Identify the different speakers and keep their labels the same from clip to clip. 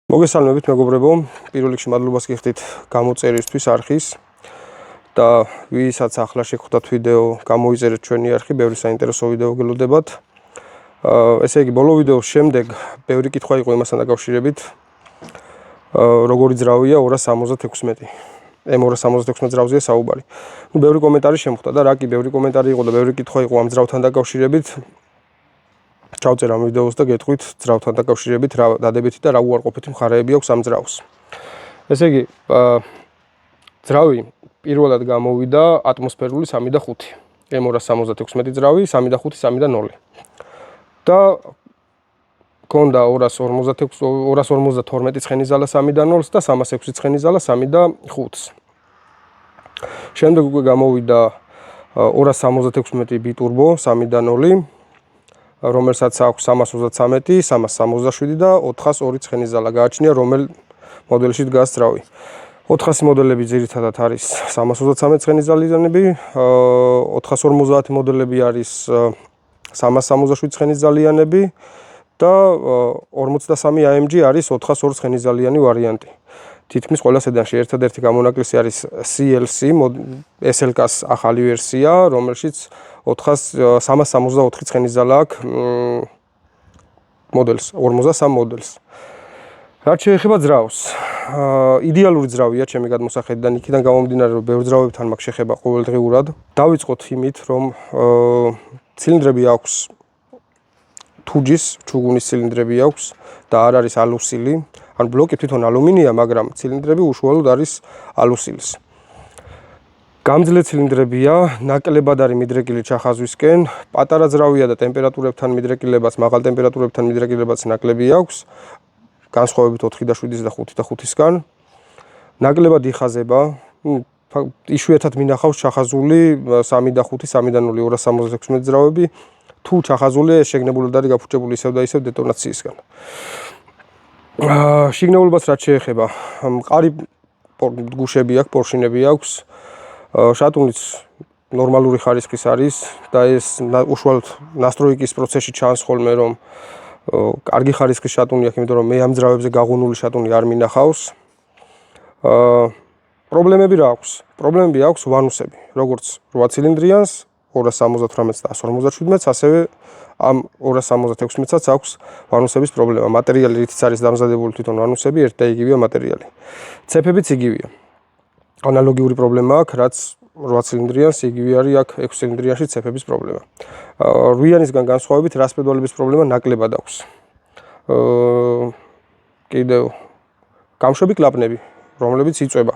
Speaker 1: მოგესალმებით მეგობრებო, პირველ რიგში მადლობას გიხდით გამოწერისთვის არხის და ვისაც ახლა შეგხვდათ ვიდეო გამოიწერეთ ჩვენი არხი, ბევრი საინტერესო ვიდეო გელოდებათ. ესე იგი, ბოლო ვიდეოს შემდეგ ბევრი კითხვა იყო იმასთან დაკავშირებით, როგორი ძრავია 276. M276 ძრავზეა საუბარი. ბევრი კომენტარი შემხვდა და რა კი ბევრი კომენტარი იყო და ბევრი კითხვა იყო ამ ძრავთან დაკავშირებით. ჩავწერ ამ ვიდეოს და გეტყვით ძრავთან დაკავშირებით რა დადებითი და რა უარყოფითი მხარეები აქვს ამ ძრავს. ესე იგი, ძრავი პირველად გამოვიდა ატმოსფერული 3 და 5. M276 ძრავი 3 და 5, 3 და 0. და ქონდა 252 ცხენი ზალა 3 და 0-ს და 306 ცხენი ზალა 3 და 5-ს. შემდეგ უკვე გამოვიდა 276 ბიტურბო 3 და 0, რომელსაც აქვს 333, 367 და 402 ცხენი ზალა. გააჩნია რომელ მოდელში დგას ძრავი. 400 მოდელები ძირითადად არის 333 ცხენი ზალიანები, 450 მოდელები არის 367 ცხენი ზალიანები და 43 AMG არის 402 ცხენი ზალიანი ვარიანტი. თითქმის ყველა სედანში ერთადერთი გამონაკლისი არის CLC SLK-ს ახალი ვერსია, რომელშიც 364 ცხენი ზალა აქვს მოდელს, 53 მოდელს. რაც შეეხება ძრავს, იდეალური ძრავია ჩემი გადმოსახედიდან, იქიდან გამომდინარე, რომ ბევრ ძრავებთან მაქვს შეხება ყოველდღიურად. დავიწყოთ იმით, რომ ცილინდრები აქვს თუჯის, ჩუგუნის ცილინდრები აქვს და არ არის ალუსილი. ან ბლოკი თვითონ ალუმინია, მაგრამ ცილინდრები უშუალოდ არის ალუსილის. გამძლე ცილინდრებია, ნაკლებად არის მიდრეკილი ჩახაზვისკენ, პატარა ძრავია და ტემპერატურებთან მიდრეკილებაც, მაღალ ტემპერატურებთან მიდრეკილებაც ნაკლები აქვს, განსხვავებით 4 და 7-ის და 5 და 5-ისგან. ნაკლებად იხაზება, იშვიათად მინახავს ჩახაზული 3 და 5, 3 და 0, 276 ძრავები, თუ ჩახაზულია, შეგნებულად არის გაფუჭებული ისევ და ისევ დეტონაციისგან. შიგნეულობას რაც შეეხება, მყარი გუშები აქვს, პორშინები აქვს, შატუნიც ნორმალური ხარისხის არის და ეს უშუალოდ ნასტროიკის პროცესში ჩანს ხოლმე, რომ კარგი ხარისხის შატუნი აქვს, იმიტომ რომ მე ამ ძრავებზე გაღუნული შატუნი არ მინახავს. პრობლემები რა აქვს? პრობლემები აქვს ვანუსები, როგორც 8 ცილინდრიანს 278 და 157-ს, ასევე ამ 276-საც აქვს ვანუსების პრობლემა. მატერიალი რითიც არის დამზადებული თვითონ ვანუსები, ერთ და იგივეა მატერიალი. ცეფებიც იგივეა. ანალოგიური პრობლემა აქვს, რაც 8 ცილინდრიანს იგივე არის აქ 6 ცილინდრიანში ცეფების პრობლემა. 8-იანისგან განსხვავებით რასპედვალების პრობლემა ნაკლებად აქვს. კიდევ გამშვები კლაპნები, რომლებიც იწვება.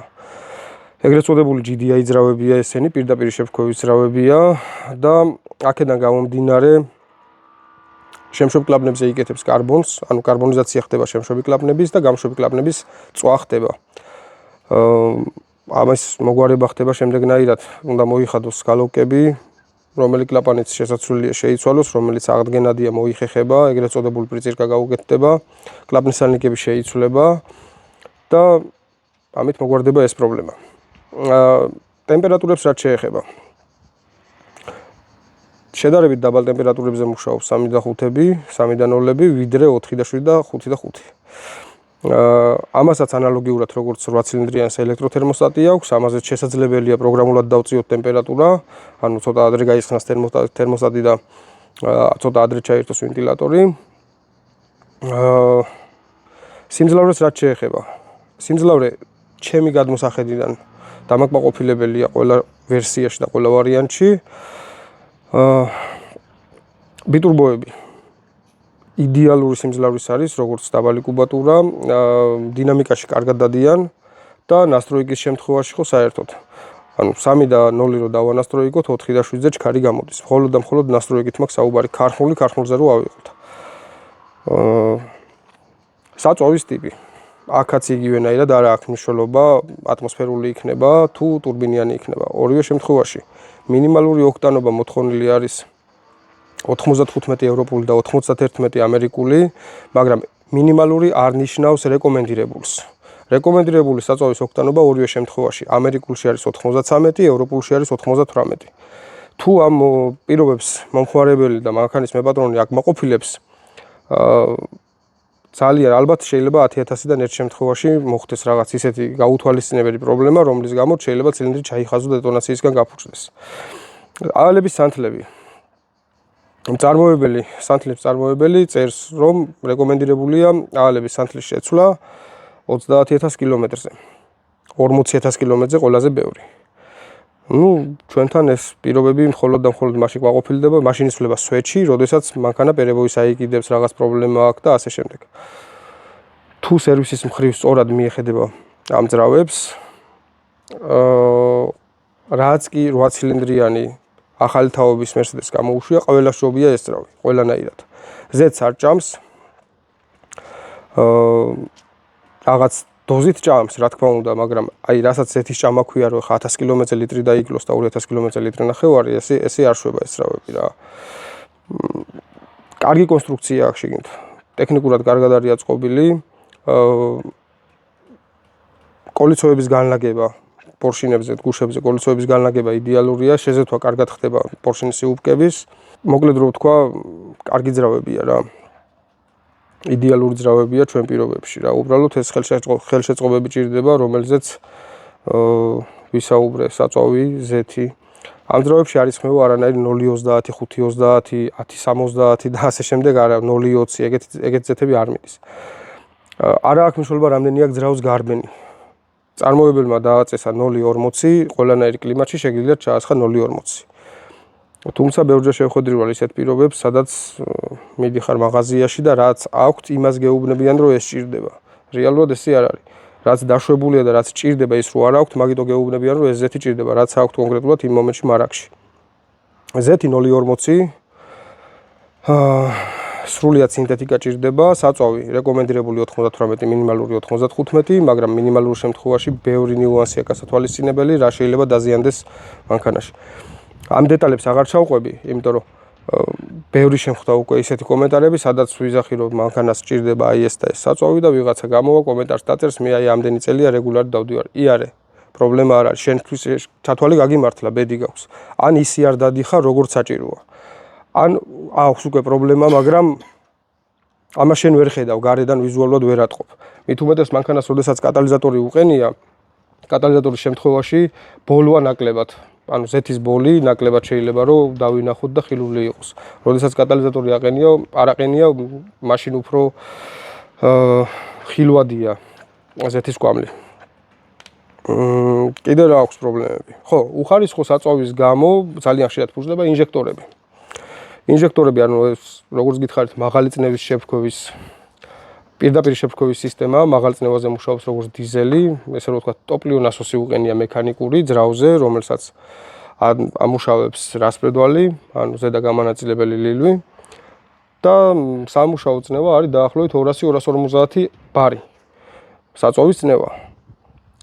Speaker 1: ეგრეთ წოდებული GDI ძრავებია ესენი, პირდაპირ შეფქვევის ძრავებია და აქედან გამომდინარე შემშვებ კლაპნებზე იკეთებს კარბონს, ანუ კარბონიზაცია ხდება შემშვები კლაპნების და გამშვები კლაპნების წვა ხდება. ამას მოგვარება ხდება შემდეგნაირად, უნდა მოიხადოს გალოკვები, რომელი კლაპანიც შესაძლოა შეიცვალოს, რომელიც აღდგენადია მოიხეხება, ეგრეთ წოდებული პრიწირკა გაუკეთდება, კლაპნის სალნიკები შეიცვლება და ამით მოგვარდება ეს პრობლემა. ტემპერატურებს რაც შეეხება, შედარებით დაბალ ტემპერატურებზე მუშაობს 3 და 5-ები, 3 და 0-ები, ვიდრე 4 და 7 და 5 და 5. ამასაც ანალოგიურად როგორც 8 ცილინდრიანს ელექტროთერმოსტატი აქვს, ამაზეც შესაძლებელია პროგრამულად დავწიოთ ტემპერატურა, ანუ ცოტა ადრე გაიხსნას თერმოსტატი და ცოტა ადრე ჩაერთოს ვენტილატორი. სიმძლავრეს რაც შეეხება, სიმძლავრე ჩემი გადმოსახედიდან დამაკმაყოფილებელია ყველა ვერსიაში და ყველა ვარიანტში. ბიტურბოები იდეალური სიმძლავრის არის, როგორც დაბალი კუბატურა, დინამიკაში კარგად დადიან და ნასტროიკის შემთხვევაში ხო საერთოდ. ანუ 3 და 0 რო დავანასტროიკოთ, 4 და 7-ზე ჩქარი გამოდის. მხოლოდ და მხოლოდ ნასტროიკით მაქვს საუბარი, ქარხნულზე რო ავიღოთ. საწვავის ტიპი. აქაც იგივენაირად არ აქვს მნიშვნელობა, ატმოსფერული იქნება თუ ტურბინიანი იქნება. ორივე შემთხვევაში მინიმალური ოქტანობა მოთხოვნილი არის 95 ევროპული და 91 ამერიკული, მაგრამ მინიმალური არ ნიშნავს რეკომენდირებულს. რეკომენდირებული საწვავის ოქტანობა ორივე შემთხვევაში ამერიკულში არის 93, ევროპულში არის 98. თუ ამ პირობებს მომხმარებელი და მანქანის მეპატრონი აკმაყოფილებს, ძალიან ალბათ შეიძლება 10000-დან ერთ შემთხვევაში მოხდეს რაღაც ისეთი გაუთვალისწინებელი პრობლემა, რომლის გამო შეიძლება ცილინდრი ჩაიხაზო დეტონაციისგან გაფუჭდეს. ავალების სანთლები. სანთლების წარმოებელი წერს, რომ რეკომენდირებულია ავალების სანთლის შეცვლა 30000 კილომეტრზე. 40000 კილომეტრზე ყველაზე ბევრი. ჩვენთან ეს პირობები მხოლოდ და მხოლოდ მაშინ ყვაყოფილდება, მაშინ იცვლება სვეტში, როდესაც მანქანა პერებოვის აიკიდებს, რაღაც პრობლემა აქვს და ასე შემდეგ. თუ სერვისის მხრივ სწორად მიეხედება ამ ძრავებს, რაც კი 8 ცილინდრიანი ახალი თაობის Mercedes გამოუშვია, ყველა შრობია ეს ძრავი, ყველანაირად. ზედს არ ჭამს. რაღაც დოზით ჭამს, რა თქმა უნდა, მაგრამ აი რასაც ზეთის ჭამა ქვია, რომ 1000 კილომეტრზე ლიტრი დაიკლოს და 2000 კილომეტრზე ლიტრი ნახევარი, ესე არ შვება ეს ძრავები რა. კარგი კონსტრუქცია აქვს შიგნით. ტექნიკურად კარგად არის აწყობილი. კოლიცოების განლაგება პორშინებზე, გუშებზე კოლიცოების განლაგება იდეალურია, შეზეთვა კარგად ხდება პორშინის სიუბკების. მოკლედ რო ვთქვა, კარგი ძრავებია რა. იდეალური ძრავებია ჩვენ პირობებში რა. უბრალოდ ეს ხელშეწყობები ჭირდება, რომელზეც ვისაუბრე, საწვავი, ზეთი. ამ ძრავებში არ იხმევა არანაირი 0.30, 5.30, 10.70 და ასე შემდეგ, არა 0.20, ეგეთ ზეთები არ მიდის. არა აქვს მნიშვნელობა რამდენი აქვს ძრავს გარბენი. წარმოებელმა დააწესა 0.40, ყველანაირი კლიმატში შეგიძლიათ ჩაასხა 0.40. თუმცა ბევრჯერ შევხვედრი ვარ ისეთ პირობებს, სადაც მიდიხარ მაღაზიაში და რაც აქვთ, იმას გეუბნებიან, რომ ეს ჭირდება. რეალურად ესე არ არის. რაც დაშვებულია და რაც ჭირდება ის რო არ აქვთ, მაგიტო გეუბნებიან, რომ ეს ზეთი ჭირდება, რაც აქვთ კონკრეტულად იმ მომენტში მარაგში. ზეთი 0.40 სრულიად სინთეტიკა ჭირდება, საწვავი რეკომენდირებული 98, მინიმალური 95, მაგრამ მინიმალურ შემთხვევაში ბევრი ნიუანსია გასათვალისწინებელი, რა შეიძლება დაზიანდეს მანქანაში. ამ დეტალებს აღარ ჩავყვები, იმიტომ რომ ბევრი შემხვდა უკვე ისეთი კომენტარები, სადაც ვიზახი რომ მანქანას ჭირდება აი ეს და ეს საწვავი და ვიღაცა გამოვა კომენტარს დაწერს, მე აი ამდენი წელია რეგულარულად დავდივარ. იარე, პრობლემა არ არის, შენთვის ჩათვალი გაგიმართლა, ბედი გაქვს. ან ისი არ დადიხარ, როგორც საჭიროა. ან აქვს უკვე პრობლემა, მაგრამ ამას შენ ვერ ხედავ, გარედან ვიზუალურად ვერ ატყობ. მით უმეტეს მანქანას, როდესაც კატალიზატორი უყენია, კატალიზატორის შემთხვევაში ბოლოა ნაკლებად. ანუ ზეთის ბოლი ნაკლებად შეიძლება რომ დავინახოთ და ხილული იყოს. როდესაც კატალიზატორი არაყენია, მაშინ უფრო ხილვადია ზეთის კვამლი. კიდევ რა აქვს პრობლემები? ხო, უხარისხო საწვავის გამო ძალიან ხშირად ფუძდება ინჟექტორები. ინჟექტორები, ანუ ეს როგორც გითხარით, მაღალი წნევის შეფრქვევის პირდაპირ შეფრქვევის სისტემა, მაღალ წნევაზე მუშაობს როგორც დიზელი, ესე რომ ვთქვათ, ტოპლიო ნასოსი უყენია მექანიკური ძრავზე, რომელსაც ამუშავებს რასპრედვალი, ანუ ზედა გამანაწილებელი ლილვი და სამუშაო წნევა არის დაახლოებით 200-250 ბარი. საწვავის წნევა.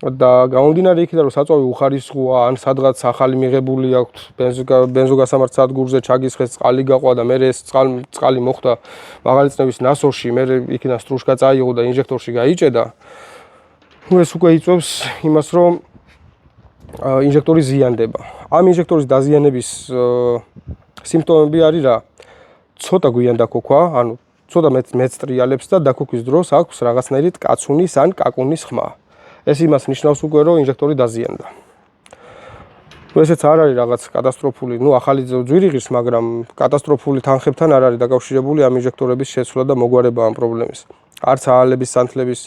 Speaker 1: და გამომდინარე იქიდან, რომ საწვავი უხარისხოა, ან სადღაც ახალი მიღებული აქვს ბენზოგასამართ სადგურზე ჩაგისხეს, წყალი გაყვა და მე ეს წყალი მოხვდა მაღალი წნევის ნასოში, მე იქიდან სტრუშკა წაიღო და ინჟექტორში გაიჭედა. ეს უკვე იწვევს იმას, რომ ინჟექტორი ზიანდება. ამ ინჟექტორის დაზიანების სიმპტომები არის რა? ცოტა გვიან დაქოქვა, ანუ ცოტა მეწტრიალებს და დაქოქვის დროს აქვს რაღაცნაირი კაცუნის ან კაკუნის ხმა. ეს იმას ნიშნავს უკვე, რომ ინჟექტორი დაზიანდა. ესეც არ არის რაღაც კატასტროფული, ახალი ძვირი ღირს, მაგრამ კატასტროფული თანხებთან არ არის დაკავშირებული ამ ინჟექტორების შეცვლა და მოგვარება ამ პრობლემის. არც აალების სანთლების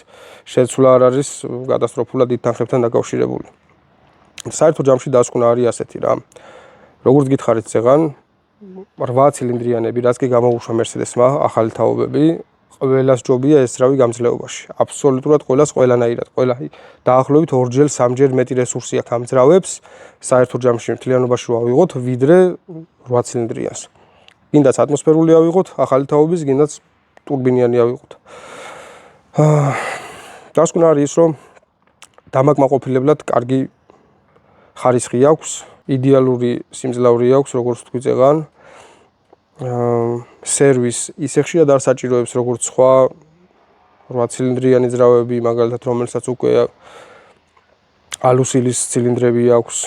Speaker 1: შეცვლა არ არის კატასტროფულად დიდ თანხებთან დაკავშირებული. საერთო ჯამში დასკვნა არის ასეთი რა. როგორც გითხარით ზეღან, 8 ცილინდრიანები, რაც კი გამოუშვა Mercedes-მა, ახალი თაობები, ყველას ჯობია ეს ძრავი გამძლეობაში. აბსოლუტურად ყველას ყველანაირად. ყველა დაახლოებით 2-ჯერ 3-ჯერ მეტი რესურსი აქვს ამ ძრავებს საერთო ჯამში მთლიანობაში რო ავიღოთ, ვიდრე 8 ცილინდრიანს. გინდაც ატმოსფერული ავიღოთ, ახალი თაობის, გინდაც ტურბინიანი ავიღოთ. დასკვნა არის ის, რომ დამაკმაყოფილებლად კარგი ხარისხი აქვს, იდეალური სიმძლავრე აქვს, როგორც თქვი ზეღან. სერვის ისე ხშირად არ საჭიროებს, როგორც სხვა 8 ცილინდრიანი ძრავები, მაგალითად, რომელსაც უკვე ალუსილის ცილინდრები აქვს.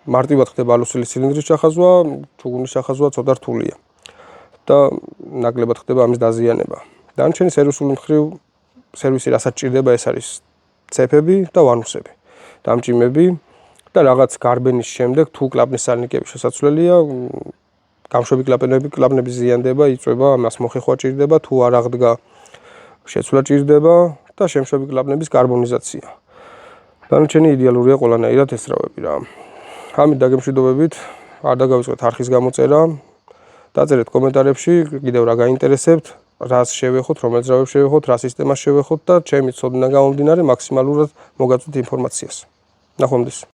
Speaker 1: მარტივად ხდება ალუსილის ცილინდრის ჩახაზვა, ჩუგუნის ჩახაზვა ცოტა რთულია. და ნაკლებად ხდება ამის დაზიანება. დანარჩენი სერვისული მხრივ სერვისი რასაც ჭირდება ეს არის ცეფები და ვანუსები, დამჭიმები და რაღაც გარბენის შემდეგ თუ კლაპნის სალნიკები შესაძლებელია, გამშვები კლაპნები ზიანდება, იწვება, მას მოხეხვა ჭირდება, თუ არ აღდგა შეცვლა ჭირდება და შემშვები კლაპნების კარბონიზაცია. დანარჩენი იდეალურია ყველანაირად ესწრავები რა. ამით დაგემშვიდობებით, არ დაგავიწყეთ არხის გამოწერა. დაწერეთ კომენტარებში, კიდევ რა გაინტერესებთ, რას შევეხოთ, რომელ ძრავებს შევეხოთ, რა სისტემას შევეხოთ და ჩემი ცოდნიდან გამომდინარე მაქსიმალურად მოგაწვით ინფორმაციას. ნახვამდის.